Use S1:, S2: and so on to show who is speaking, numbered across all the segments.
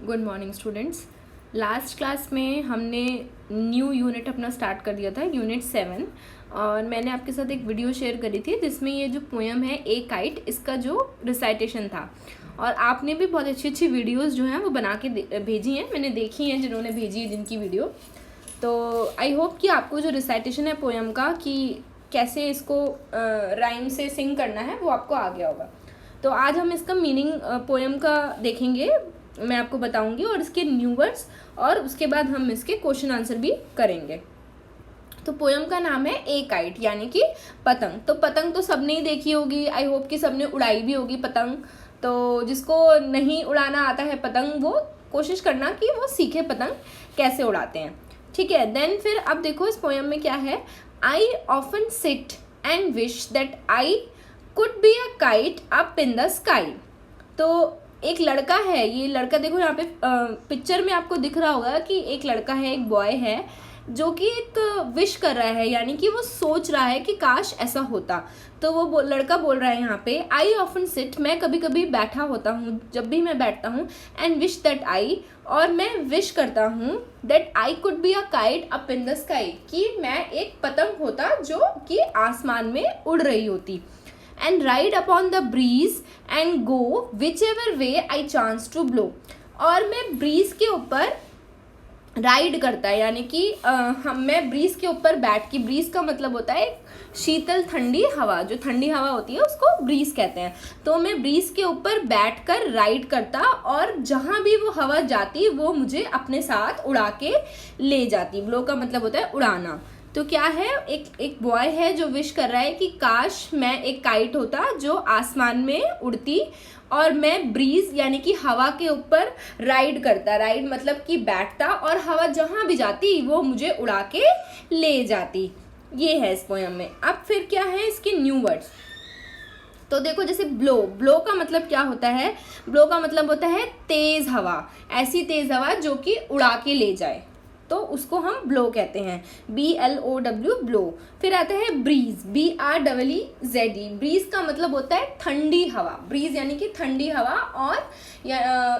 S1: Good morning students. Last class में हमने new unit अपना स्टार्ट कर दिया था, यूनिट 7, और मैंने आपके साथ एक वीडियो शेयर करी थी जिसमें ये जो पोएम है ए काइट, इसका जो रिसाइटेशन था, और आपने भी बहुत अच्छी अच्छी वीडियोस जो हैं वो बना के भेजी हैं, मैंने देखी हैं जिन्होंने भेजी है जिनकी वीडियो। तो आई होप कि आपको जो रिसाइटेशन है पोएम का कि कैसे इसको राइम से सिंग करना है वो आपको आ गया होगा। तो आज हम इसका मीनिंग पोएम का देखेंगे, मैं आपको बताऊंगी, और इसके न्यू वर्ड्स, और उसके बाद हम इसके क्वेश्चन आंसर भी करेंगे। तो पोएम का नाम है ए काइट, यानी कि पतंग। तो पतंग तो सबने ही देखी होगी, आई होप कि सबने उड़ाई भी होगी पतंग। तो जिसको नहीं उड़ाना आता है पतंग, वो कोशिश करना कि वो सीखे पतंग कैसे उड़ाते हैं, ठीक है। देन फिर अब देखो इस पोएम में क्या है। I often sit and wish that I could be a kite up in the sky. तो एक लड़का है, ये लड़का देखो यहाँ पे पिक्चर में आपको दिख रहा होगा कि एक लड़का है, एक बॉय है जो कि एक विश कर रहा है, यानी कि वो सोच रहा है कि काश ऐसा होता। तो वो लड़का बोल रहा है यहाँ पे, आई ऑफन सिट, मैं कभी कभी बैठा होता हूँ, जब भी मैं बैठता हूँ, एंड विश दैट आई, और मैं विश करता हूँ, that I could be a kite up in the sky, कि मैं एक पतंग होता जो कि आसमान में उड़ रही होती, and ride upon the breeze and go whichever way I chance to blow। और मैं ब्रीज के ऊपर राइड करता है, यानी कि मैं ब्रीज के ऊपर बैठ के, ब्रीज का मतलब होता है शीतल ठंडी हवा, जो ठंडी हवा होती है उसको ब्रीज कहते हैं। तो मैं ब्रीज के ऊपर बैठकर राइड करता, और जहाँ भी वो हवा जाती वो मुझे अपने साथ उड़ा के ले जाती। ब्लो का मतलब होता है उड़ाना। तो क्या है, एक बॉय है जो विश कर रहा है कि काश मैं एक काइट होता जो आसमान में उड़ती, और मैं ब्रीज यानी कि हवा के ऊपर राइड करता, राइड मतलब कि बैठता, और हवा जहाँ भी जाती वो मुझे उड़ा के ले जाती। ये है इस पोएम में। अब फिर क्या है इसके न्यू वर्ड्स। तो देखो जैसे ब्लो, ब्लो का मतलब क्या होता है, ब्लो का मतलब होता है तेज हवा, ऐसी तेज हवा जो कि उड़ा के ले जाए, तो उसको हम ब्लो कहते हैं, BLOW, ब्लो। फिर आता है ब्रीज, BREEZE, ब्रीज का मतलब होता है ठंडी हवा, ब्रीज यानी कि ठंडी हवा, और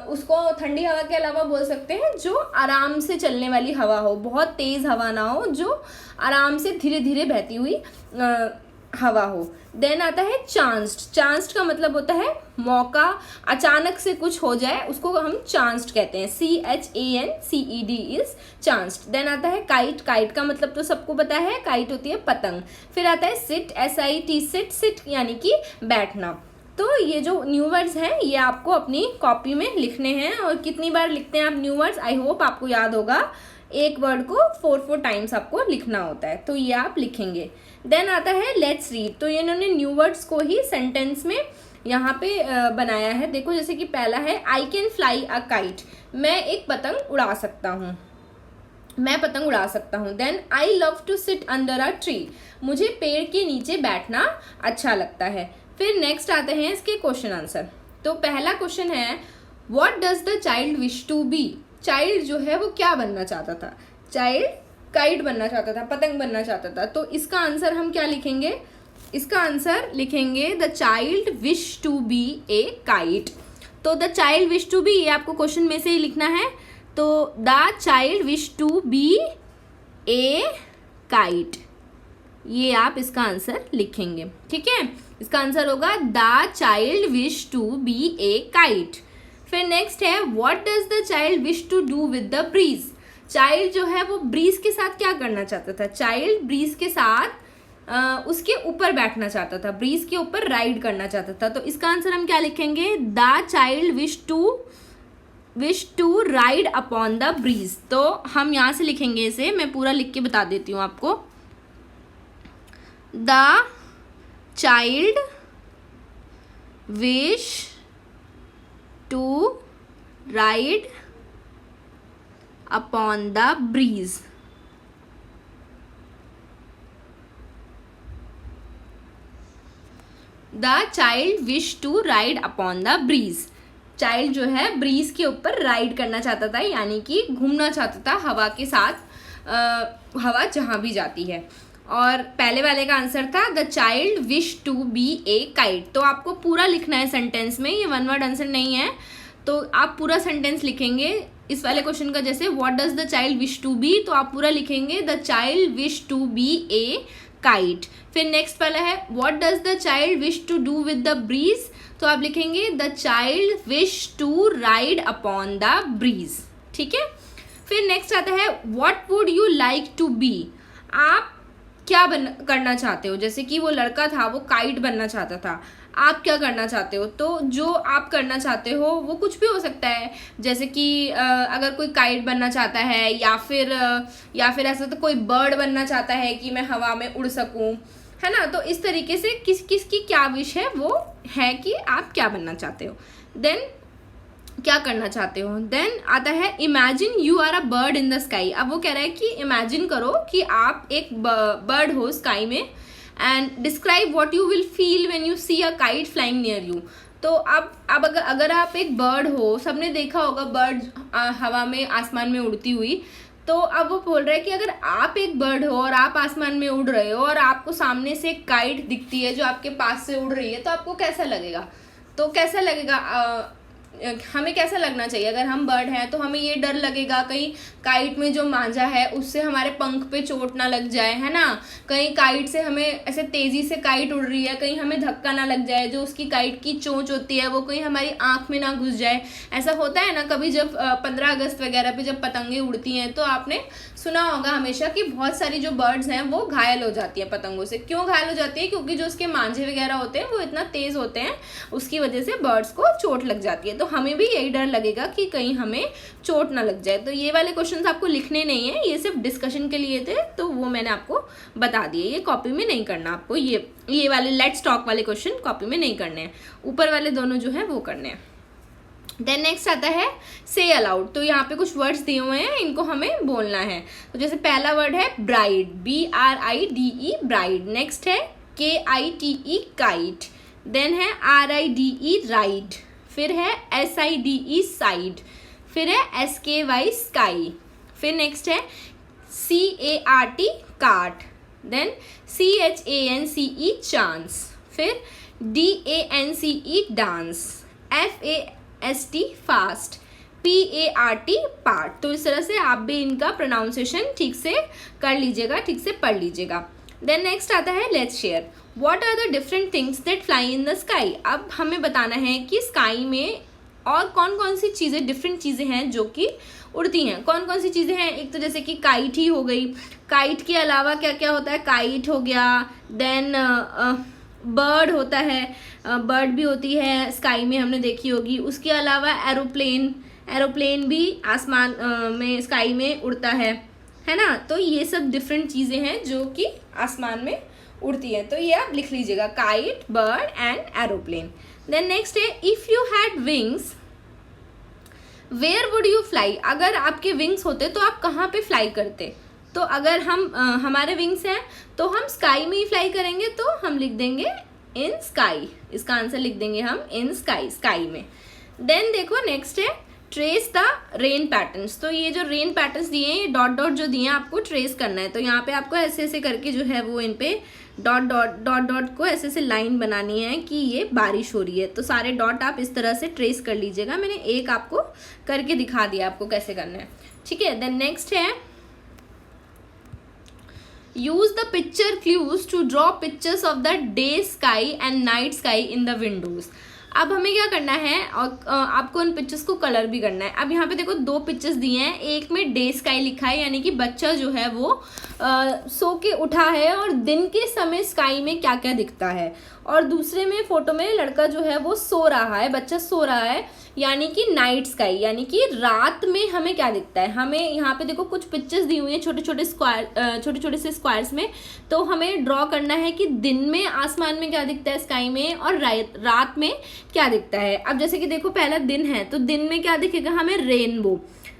S1: उसको ठंडी हवा के अलावा बोल सकते हैं जो आराम से चलने वाली हवा हो, बहुत तेज हवा ना हो, जो आराम से धीरे धीरे बहती हुई हवा हो। देन आता है चांस्ड, चांस्ड का मतलब होता है मौका, अचानक से कुछ हो जाए उसको हम चांस्ड कहते हैं, CHANCED इज चांस्ड। देन आता है काइट, काइट का मतलब तो सबको पता है, काइट होती है पतंग। फिर आता है सिट, SIT, सिट, सिट यानी कि बैठना। तो ये जो न्यू वर्ड्स हैं ये आपको अपनी कॉपी में लिखने हैं, और कितनी बार लिखते हैं आप न्यू वर्ड्स, आई होप आपको याद होगा, एक वर्ड को 4 टाइम्स आपको लिखना होता है, तो ये आप लिखेंगे। देन आता है लेट्स रीड। तो ये इन्होंने न्यू वर्ड्स को ही सेंटेंस में यहाँ पे बनाया है। देखो जैसे कि पहला है I can fly a kite, मैं एक पतंग उड़ा सकता हूँ, मैं पतंग उड़ा सकता हूँ। Then I love to sit under a tree, मुझे पेड़ के नीचे बैठना अच्छा लगता है। फिर नेक्स्ट आते हैं इसके क्वेश्चन आंसर। तो पहला क्वेश्चन है what does the child wish to be, child जो है वो क्या बनना चाहता था, चाइल्ड काइट बनना चाहता था, पतंग बनना चाहता था। तो इसका आंसर हम क्या लिखेंगे, इसका आंसर लिखेंगे the child wish to be a kite. तो the child wish to be, ये आपको क्वेश्चन में से ही लिखना है। तो the child wish to be a kite, ये आप इसका आंसर लिखेंगे, ठीक है। इसका आंसर होगा the child wish to be a kite. फिर नेक्स्ट है what does the child wish to do with the breeze, child जो है वो ब्रीज के साथ क्या करना चाहता था, चाइल्ड ब्रीज के साथ उसके ऊपर बैठना चाहता था, ब्रीज के ऊपर राइड करना चाहता था। तो इसका आंसर हम क्या लिखेंगे, the child wish to ride upon the breeze. तो हम यहाँ से लिखेंगे इसे, मैं पूरा लिख के बता देती हूँ आपको। The child wish to ride upon the breeze, the child wish to ride upon the breeze, child जो है ब्रीज के ऊपर राइड करना चाहता था, यानी कि घूमना चाहता था हवा के साथ, हवा जहाँ भी जाती है। और पहले वाले का आंसर था the child wish to be a kite. तो आपको पूरा लिखना है सेंटेंस में, ये वन वर्ड आंसर नहीं है। तो आप पूरा सेंटेंस लिखेंगे इस वाले क्वेश्चन का, जैसे what does the child wish to be, तो आप पूरा लिखेंगे the child wish to be a kite. फिर नेक्स्ट वाला है what does the child wish to do with the breeze, तो आप लिखेंगे the child wish to ride upon the breeze, ठीक है। फिर नेक्स्ट आता है what would you like to be, आप क्या करना चाहते हो, जैसे कि वो लड़का था वो काइट बनना चाहता था, आप क्या करना चाहते हो, तो जो आप करना चाहते हो वो कुछ भी हो सकता है, जैसे कि अगर कोई काइट बनना चाहता है या फिर ऐसा तो कोई बर्ड बनना चाहता है कि मैं हवा में उड़ सकूं, है ना। तो इस तरीके से किसकी क्या विश है वो है कि आप क्या बनना चाहते हो, देन क्या करना चाहते हो। देन आता है imagine you are a bird in the sky, अब वो कह रहा है कि इमेजिन करो कि आप एक बर्ड हो स्काई में, and describe what you will feel when you see a kite flying near you. तो अब अगर आप एक बर्ड हो, सबने देखा होगा बर्ड हवा में आसमान में उड़ती हुई, तो अब वो बोल रहा है कि अगर आप एक बर्ड हो और आप आसमान में उड़ रहे हो और आपको सामने से एक काइट दिखती है जो आपके पास से उड़ रही है, तो आपको कैसा लगेगा, तो कैसा लगेगा, हमें कैसा लगना चाहिए, अगर हम बर्ड हैं तो हमें ये डर लगेगा कहीं काइट में जो मांझा है उससे हमारे पंख पे चोट ना लग जाए, है ना, कहीं काइट से हमें ऐसे तेजी से काइट उड़ रही है कहीं हमें धक्का ना लग जाए, जो उसकी काइट की चोंच होती है वो कहीं हमारी आंख में ना घुस जाए। ऐसा होता है ना कभी, जब 15 अगस्त वगैरह पे जब पतंगे उड़ती हैं तो आपने सुना होगा हमेशा कि बहुत सारी जो बर्ड्स हैं वो घायल हो जाती है पतंगों से। क्यों घायल हो जाती है, क्योंकि जो उसके मांझे वगैरह होते हैं वो इतना तेज होते हैं, उसकी वजह से बर्ड्स को चोट लग जाती है। तो हमें भी यही डर लगेगा कि कहीं हमें चोट ना लग जाए। तो ये वाले क्वेश्चंस आपको लिखने नहीं है, ये सिर्फ डिस्कशन के लिए थे, तो वो मैंने आपको बता दिए, ये कॉपी में नहीं करना आपको, ये वाले लेट्स टॉक वाले क्वेश्चन कॉपी में नहीं करने हैं, ऊपर वाले दोनों जो है वो करने हैं। देन नेक्स्ट आता है से अलाउड, तो यहाँ पे कुछ वर्ड्स दिए हुए हैं, इनको हमें बोलना है। तो जैसे पहला वर्ड है ब्राइड, BRIDE ब्राइड, नेक्स्ट है KITE काइट, देन है RIDE राइड, फिर है SIDE साइड, फिर है SKY स्काई, फिर नेक्स्ट है CART cart, then CHANCE chance, फिर DANCE dance, FAST fast, PART part. तो इस तरह से आप भी इनका प्रोनाउंसिएशन ठीक से कर लीजिएगा, ठीक से पढ़ लीजिएगा। देन नेक्स्ट आता है let's share, what are the different things that fly in the sky. अब हमें बताना है कि स्काई में और कौन कौन सी चीज़ें, डिफरेंट चीज़ें हैं जो कि उड़ती हैं। कौन कौन सी चीज़ें हैं, एक तो जैसे कि काइट ही हो गई, काइट के अलावा क्या क्या होता है, काइट हो गया, देन बर्ड होता है, बर्ड भी होती है स्काई में, हमने देखी होगी। उसके अलावा एरोप्लेन भी आसमान में स्काई में उड़ता है ना। तो ये सब डिफरेंट चीज़ें हैं जो कि आसमान में उड़ती हैं, तो ये आप लिख लीजिएगा, kite, bird and aeroplane. Then next है if you had wings where would you fly, अगर आपके विंग्स होते तो आप कहाँ पे फ्लाई करते। तो अगर हमारे विंग्स हैं तो हम स्काई में ही फ्लाई करेंगे, तो हम लिख देंगे इन स्काई, इसका आंसर लिख देंगे हम इन स्काई, स्काई में। देन देखो नेक्स्ट है ट्रेस द रेन पैटर्न्स, तो ये जो रेन पैटर्न्स दिए हैं, ये डॉट डॉट जो दिए हैं आपको ट्रेस करना है। तो यहाँ पे आपको ऐसे ऐसे करके जो है वो इन पे डॉट डॉट डॉट डॉट को ऐसे ऐसे लाइन बनानी है कि ये बारिश हो रही है। तो सारे डॉट आप इस तरह से ट्रेस कर लीजिएगा, मैंने एक आपको करके दिखा दिया आपको कैसे करना है, ठीक है। देन नेक्स्ट है use the picture clues to draw pictures of the day sky and night sky in the windows। अब हमें क्या करना है, और आपको उन पिक्चर्स को कलर भी करना है। अब यहाँ पे देखो दो पिक्चर्स दिए हैं, एक में डे स्काई लिखा है, यानी कि बच्चा जो है वो सो के उठा है और दिन के समय स्काई में क्या क्या दिखता है, और दूसरे में फोटो में लड़का जो है वो सो रहा है, बच्चा सो रहा है, यानी कि नाइट स्काई, यानी कि रात में हमें क्या दिखता है। हमें यहाँ पे देखो कुछ पिक्चर्स दी हुई हैं छोटे छोटे से स्क्वायर्स में, तो हमें ड्रॉ करना है कि दिन में आसमान में क्या दिखता है स्काई में, और रात में क्या दिखता है। अब जैसे कि देखो पहला दिन है, तो दिन में क्या दिखेगा हमें,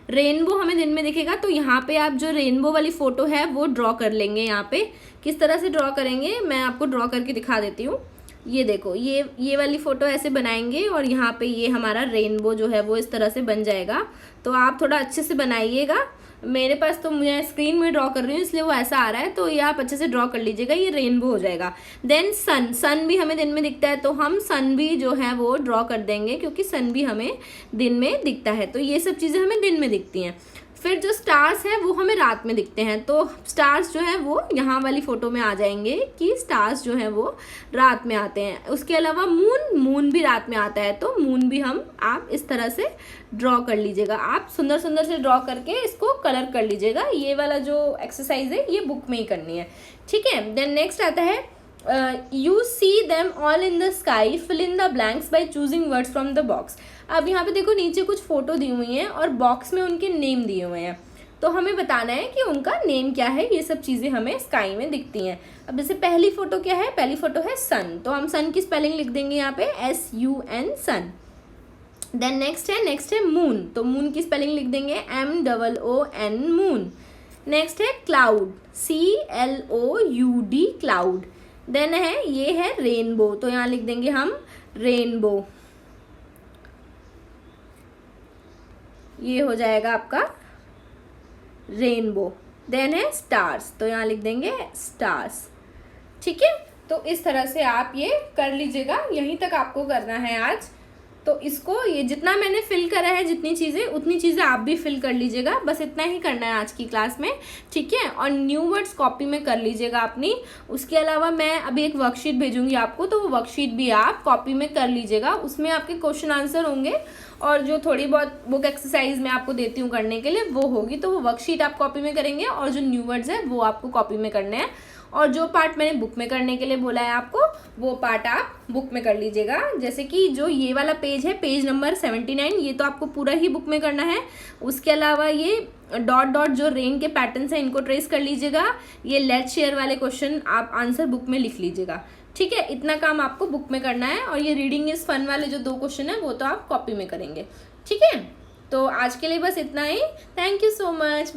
S1: रेनबो हमें दिन में दिखेगा। तो यहाँ पे आप जो रेनबो वाली फोटो है वो ड्रॉ कर लेंगे। यहाँ पे किस तरह से ड्रॉ करेंगे मैं आपको ड्रॉ करके दिखा देती हूँ। ये देखो, ये वाली फ़ोटो ऐसे बनाएंगे और यहाँ पे ये हमारा रेनबो जो है वो इस तरह से बन जाएगा। तो आप थोड़ा अच्छे से बनाइएगा। मेरे पास तो मैं स्क्रीन में ड्रॉ कर रही हूँ इसलिए वो ऐसा आ रहा है, तो ये आप अच्छे से ड्रॉ कर लीजिएगा, ये रेनबो हो जाएगा। देन सन भी हमें दिन में दिखता है, तो हम सन भी जो है वो ड्रॉ कर देंगे क्योंकि सन भी हमें दिन में दिखता है। तो ये सब चीज़ें हमें दिन में दिखती हैं। फिर जो स्टार्स हैं वो हमें रात में दिखते हैं, तो स्टार्स जो है वो यहाँ वाली फ़ोटो में आ जाएंगे कि स्टार्स जो है वो रात में आते हैं। उसके अलावा मून भी रात में आता है, तो मून भी आप इस तरह से ड्रॉ कर लीजिएगा। आप सुंदर सुंदर से ड्रॉ करके इसको कलर कर लीजिएगा। ये वाला जो एक्सरसाइज है ये बुक में ही करनी है, ठीक है। देन नेक्स्ट आता है you see them all in the sky, fill in the blanks by choosing words from the box. अब यहाँ पे देखो नीचे कुछ फोटो दी हुई हैं और बॉक्स में उनके नेम दिए हुए हैं, तो हमें बताना है कि उनका नेम क्या है। ये सब चीज़ें हमें स्काई में दिखती हैं। अब जैसे पहली फ़ोटो क्या है, पहली फ़ोटो है सन, तो हम सन की स्पेलिंग लिख देंगे यहाँ पे SUN सन। देन नेक्स्ट है मून, तो मून की स्पेलिंग लिख देंगे MOON मून। नेक्स्ट है क्लाउड, CLOUD क्लाउड। देन ये है रेनबो, तो यहाँ लिख देंगे हम रेनबो, ये हो जाएगा आपका रेनबो। देन है स्टार्स, तो यहाँ लिख देंगे स्टार्स, ठीक है। तो इस तरह से आप ये कर लीजिएगा, यहीं तक आपको करना है आज। तो इसको ये जितना मैंने फिल करा है, जितनी चीज़ें उतनी चीज़ें आप भी फिल कर लीजिएगा, बस इतना ही करना है आज की क्लास में, ठीक है। और न्यू वर्ड्स कॉपी में कर लीजिएगा अपनी। उसके अलावा मैं अभी एक वर्कशीट भेजूंगी आपको, तो वो वर्कशीट भी आप कॉपी में कर लीजिएगा। उसमें आपके क्वेश्चन आंसर होंगे और जो थोड़ी बहुत बुक एक्सरसाइज मैं आपको देती हूँ करने के लिए वो होगी। तो वो वर्कशीट आप कॉपी में करेंगे और जो न्यू वर्ड्स है वो आपको कॉपी में करने हैं। और जो पार्ट मैंने बुक में करने के लिए बोला है आपको, वो पार्ट आप बुक में कर लीजिएगा। जैसे कि जो ये वाला पेज है, पेज नंबर 79, ये तो आपको पूरा ही बुक में करना है। उसके अलावा ये डॉट जो रेन के पैटर्न्स हैं इनको ट्रेस कर लीजिएगा। ये लेट्स शेयर वाले क्वेश्चन आप आंसर बुक में लिख लीजिएगा, ठीक है। इतना काम आपको बुक में करना है। और ये रीडिंग इज फन वाले जो 2 क्वेश्चन है वो तो आप कॉपी में करेंगे, ठीक है। तो आज के लिए बस इतना ही। Thank you so much.